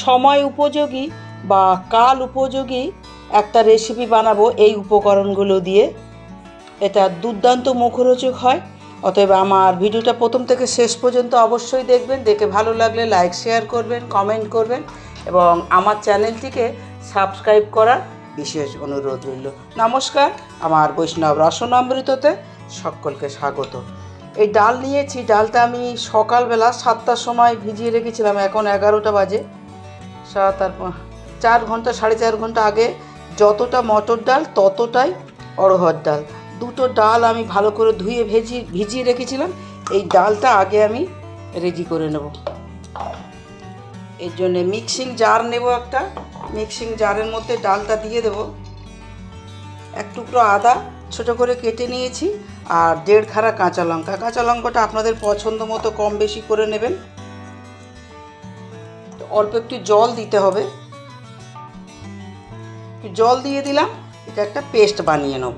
সময় উপযোগী বা কাল উপযোগী একটা রেসিপি বানাবো এই উপকরণগুলো দিয়ে। এটা দুর্দান্ত মুখরোচক হয়। অতএব আমার ভিডিওটা প্রথম থেকে শেষ পর্যন্ত অবশ্যই দেখবেন। দেখে ভালো লাগলে লাইক শেয়ার করবেন, কমেন্ট করবেন এবং আমার চ্যানেলটিকে সাবস্ক্রাইব করার বিশেষ অনুরোধ রইল। নমস্কার, আমার বৈষ্ণব রসনামৃততে সকলকে স্বাগত। এই ডাল নিয়েছি, ডালটা আমি সকালবেলা 7টার সময় ভিজিয়ে রেখেছিলাম। এখন 11টা বাজে। 4 ঘন্টা 4.5 ঘন্টা আগে যতটা মটর ডাল ততটাই অড়হর ডাল, দুটো ডাল আমি ভালো করে ধুয়ে ভিজিয়ে রেখেছিলাম। এই ডালটা আগে আমি রেডি করে নেব। এর জন্য মিক্সিং জার নেব। একটা মিক্সিং জারের মধ্যে ডালটা দিয়ে দেব। এক টুকরো আদা ছোট করে কেটে নিয়েছি আর 1.5 খাড়া কাঁচা লঙ্কা। কাঁচা লঙ্কাটা আপনাদের পছন্দ মতো কম বেশি করে নেবেন। অল্প একটু জল দিতে হবে। জল দিয়ে দিলাম। এটা একটা পেস্ট বানিয়ে নেব।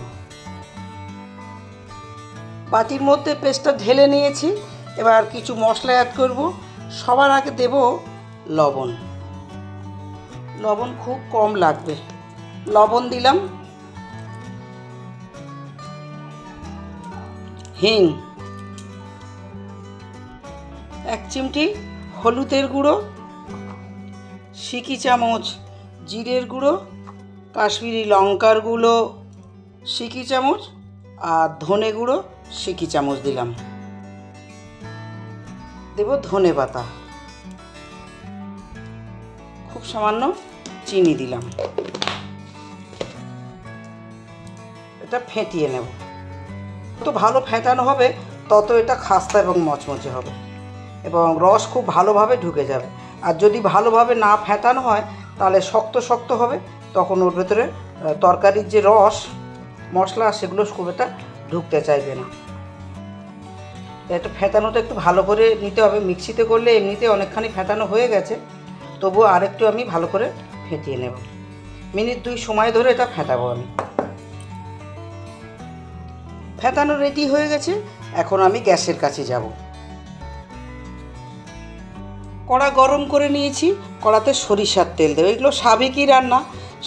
বাটির মধ্যে পেস্টটা ঢেলে নিয়েছি। এবার কিছু মশলা অ্যাড করব। সবার আগে দেব লবণ। লবণ খুব কম লাগবে। লবণ দিলাম। হিং, 1 চিমটি হলুদের গুঁড়ো, সিকি চামচ জিরের গুঁড়ো, কাশ্মীরি লঙ্কার গুঁড়ো সিকি চামচ আর ধনে গুঁড়ো সিকি চামচ দিলাম। দেব ধনে পাতা, খুব সামান্য চিনি দিলাম। এটা ফেটিয়ে নেব। যত ভালো ফেটানো হবে তত এটা খাস্তা এবং মচমচে হবে এবং রস খুব ভালোভাবে ঢুকে যাবে। আর যদি ভালোভাবে না ফেটানো হয় তাহলে শক্ত শক্ত হবে, তখন ওর ভেতরে তরকারির যে রস মশলা সেগুলো খুব একটা ঢুকতে চাইবে না। এটা ফেটানোটা একটু ভালো করে নিতে হবে। মিক্সিতে করলে এমনিতে অনেকখানি ফেটানো হয়ে গেছে, তবুও আরেকটু আমি ভালো করে ফেটিয়ে নেব। মিনিট 2 সময় ধরে এটা ফেটাবো আমি। ফেটানো রেডি হয়ে গেছে। এখন আমি গ্যাসের কাছে যাব। কড়া গরম করে নিয়েছি। কড়াতে সরিষার তেল দেবো। এগুলো সাবেকি রান্না,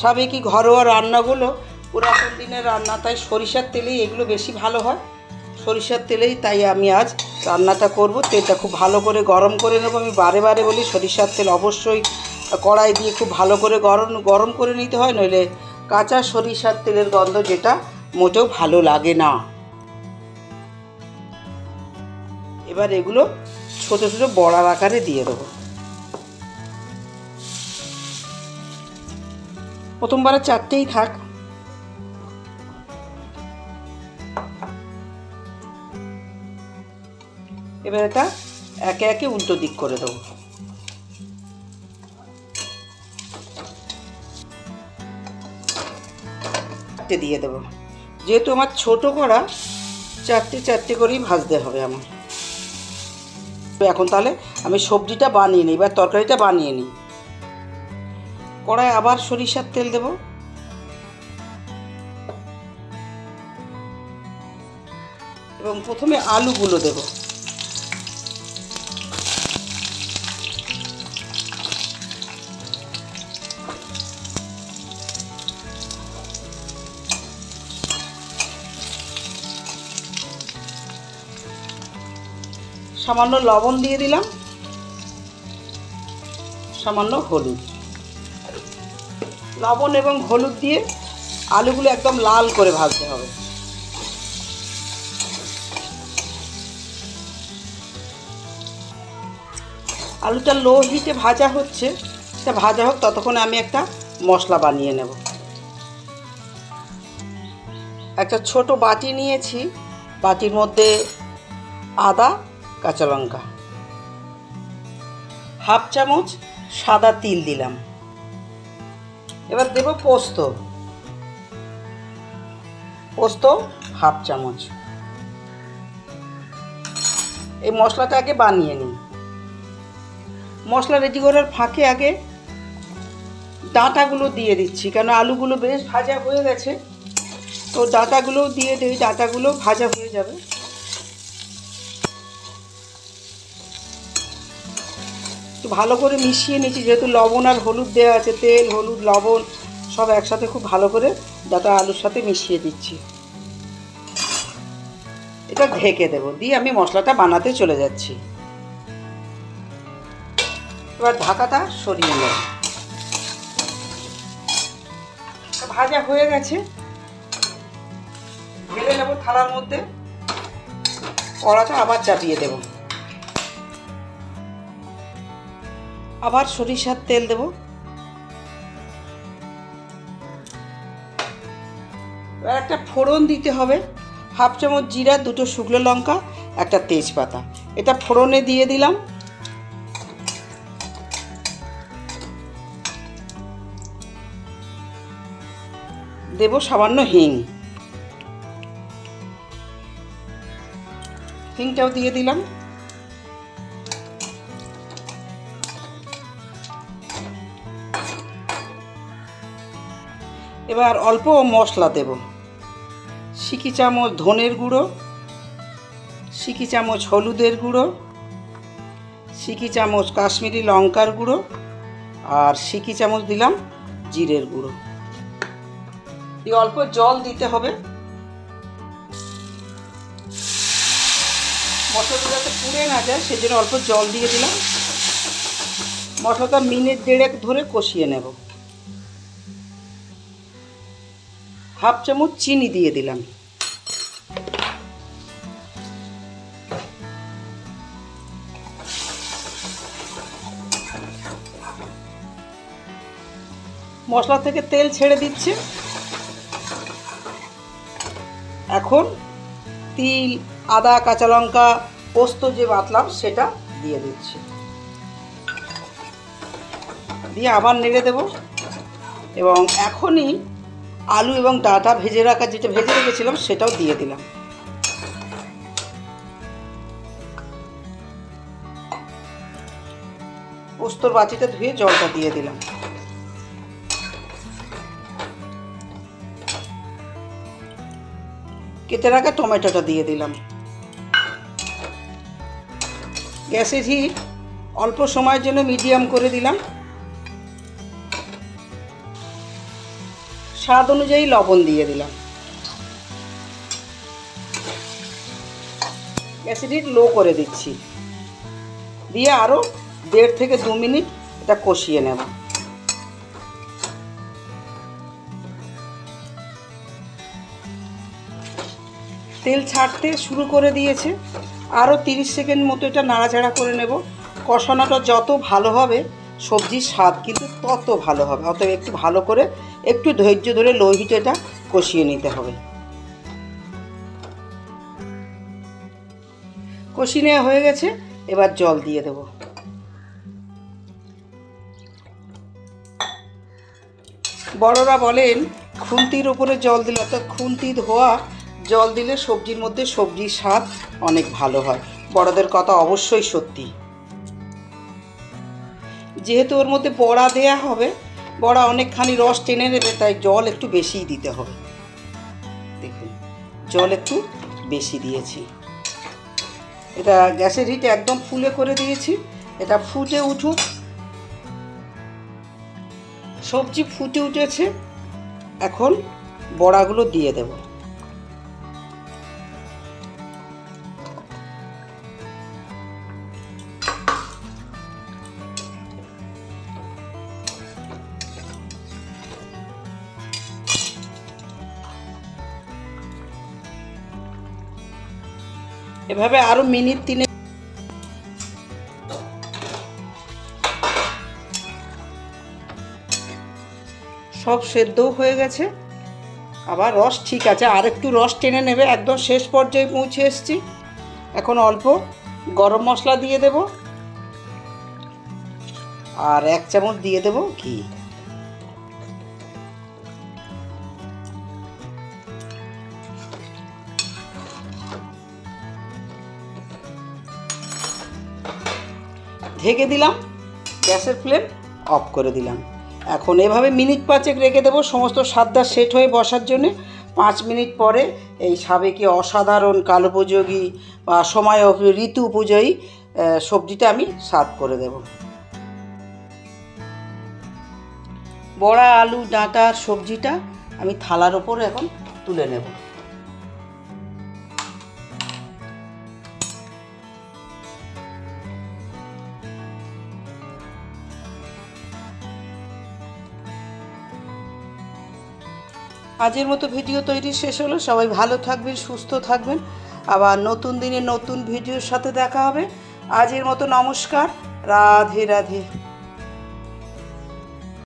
সাবেকি ঘরোয়া রান্নাগুলো পুরাতন দিনের রান্না, তাই সরিষার তেলেই এগুলো বেশি ভালো হয়। সরিষার তেলেই তাই আমি আজ রান্নাটা করব। তেলটা খুব ভালো করে গরম করে নেব। আমি বারে বারে বলি সরিষার তেল অবশ্যই কড়াই দিয়ে খুব ভালো করে গরম করে নিতে হয়, নইলে কাঁচা সরিষার তেলের গন্ধ যেটা মোটেও ভালো লাগে না। এবার এগুলো ছোট ছোট বড়ার আকারে দিয়ে দেবো। প্রথমবারে 4টেই থাক। এবার এটা একে একে উল্টো দিক করে দেবো। দিয়ে দেবো। যেহেতু আমার ছোট কড়া, 4টে করেই ভাজতে হবে আমার। এখন তাহলে আমি সবজিটা বানিয়ে নিই, এবার তরকারিটা বানিয়ে নিই। কড়ায় আবার সরিষার তেল দেব এবং প্রথমে আলুগুলো দেব। সামান্য লবণ দিয়ে দিলাম, সামান্য হলুদ। লবণ এবং হলুদ দিয়ে আলুগুলো একদম লাল করে ভাজতে হবে। আলুটা লো হিটে ভাজা হচ্ছে, এটা ভাজা হোক, ততক্ষণে আমি একটা মশলা বানিয়ে নেব। একটা ছোট বাটি নিয়েছি। বাটির মধ্যে আদা, কাঁচা লঙ্কা, 1/2 চামচ সাদা তিল দিলাম। এবার দেব পোস্ত, 1/2 চামচ। এই মশলাটা আগে বানিয়ে নিই। মশলা রেডি করার ফাঁকে আগে ডাঁটাগুলো দিয়ে দিচ্ছি, কেন আলুগুলো বেশ ভাজা হয়ে গেছে, তো ডাঁটাগুলোও দিয়ে দিই। ডাঁটাগুলো ভাজা হয়ে যাবে। একটু ভালো করে মিশিয়ে নিচ্ছি, যেহেতু লবণ আর হলুদ দেওয়া আছে, তেল হলুদ লবণ সব একসাথে খুব ভালো করে ডাটা আলুর সাথে মিশিয়ে দিচ্ছি। এটা ঢেকে দেবো, দিয়ে আমি মশলাটা বানাতে চলে যাচ্ছি। এবার ঢাকাটা সরিয়ে নেব। ভাজা হয়ে গেছে, ঢেলে নেব থালার মধ্যে। কড়াটা আবার চাপিয়ে দেব, আবার সরিষার তেল দেব। এবার একটা ফোড়ন দিতে হবে, 1/2 চামচ জিরা, 2টো শুকনো লঙ্কা, একটা তেজপাতা, এটা ফোড়নে দিয়ে দিলাম। দেব সামান্য হিংটাও দিয়ে দিলাম। এবার অল্প মশলা দেব, সিকি চামচ ধনের গুঁড়ো, সিকি চামচ হলুদের গুঁড়ো, সিকি চামচ কাশ্মীরি লঙ্কার গুঁড়ো, আর সিকি চামচ দিলাম জিরের গুঁড়ো। দিয়ে অল্প জল দিতে হবে, মশলাটা যাতে পুড়ে না যায় সেজন্য অল্প জল দিয়ে দিলাম। মশলাটা মিনিট 1.5 ধরে কষিয়ে নেব। 1/2 চামচ চিনি দিয়ে দিলাম। মশলা থেকে তেল ছেড়ে দিচ্ছে। এখন তিল, আদা, কাঁচা লঙ্কা, পোস্ত যে বাটলাম সেটা দিয়ে দিচ্ছি, দিয়ে আবার নেড়ে দেব। এবং এখনই আলু এবং ডাঁটা ভেজে রাখা, যেটা ভেজে রেখেছিলাম সেটাও দিয়ে দিলাম। পোস্তর বাটিটা ধুয়ে জলটা দিয়ে দিলাম। কেটে রাখা টমেটোটা দিয়ে দিলাম। গ্যাসের হিট অল্প সময়ের জন্য মিডিয়াম করে দিলাম। স্বাদ অনুযায়ী লবণ দিয়ে দিলাম। গ্যাসের হিট লো করে দিচ্ছি, দিয়ে আরও 1.5 থেকে 2 মিনিট এটা কষিয়ে নেব। তেল ছাড়তে শুরু করে দিয়েছে, আরও 30 সেকেন্ড মতো এটা নাড়াচাড়া করে নেব। কষানোটা যত ভালো হবে সবজির স্বাদ কিন্তু তত ভালো হবে, অতএব একটু ভালো করে একটু ধৈর্য ধরে লো হিটে এটা কষিয়ে নিতে হবে। কষিয়ে নেওয়া হয়ে গেছে, এবার জল দিয়ে দেব। বড়রা বলেন খুন্তির উপরে জল দিলে, অর্থাৎ খুন্তি ধোয়া জল দিলে সবজির মধ্যে সবজির স্বাদ অনেক ভালো হয়। বড়দের কথা অবশ্যই সত্যি। যেহেতু ওর মধ্যে বড়া দেয়া হবে, বড়া অনেকখানি রস টেনে নেবে, তাই জল একটু বেশিই দিতে হবে। দেখুন জল একটু বেশি দিয়েছি। এটা গ্যাসের হিট একদম ফুলে করে দিয়েছি, এটা ফুটে উঠুক। সবজি ফুটে উঠেছে, এখন বড়াগুলো দিয়ে দেব। এভাবে আরো মিনিট 3 সব সেদ্ধও হয়ে গেছে, আবার রস ঠিক আছে, আর একটু রস টেনে নেবে। একদম শেষ পর্যায়ে পৌঁছে এসেছি। এখন অল্প গরম মশলা দিয়ে দেব, আর 1 চামচ দিয়ে দেব ঘি। ঢেকে দিলাম, গ্যাসের ফ্লেম অফ করে দিলাম। এখন এভাবে মিনিট 5 রেখে দেবো সমস্ত স্বাদটা সেট হয়ে বসার জন্যে। 5 মিনিট পরে এই সাবেকি অসাধারণ কালোপযোগী বা সময় ঋতু উপযোগী সবজিটা আমি সার্ভ করে দেব। বড়া আলু ডাঁটার সবজিটা আমি থালার ওপর এখন তুলে নেব। আজের মতো ভিডিও তৈরি শেষ হলো। সবাই ভালো থাকবেন, সুস্থ থাকবেন। আবার নতুন দিনে নতুন ভিডিওর সাথে দেখা হবে। আজের মতো নমস্কার, রাধে রাধে।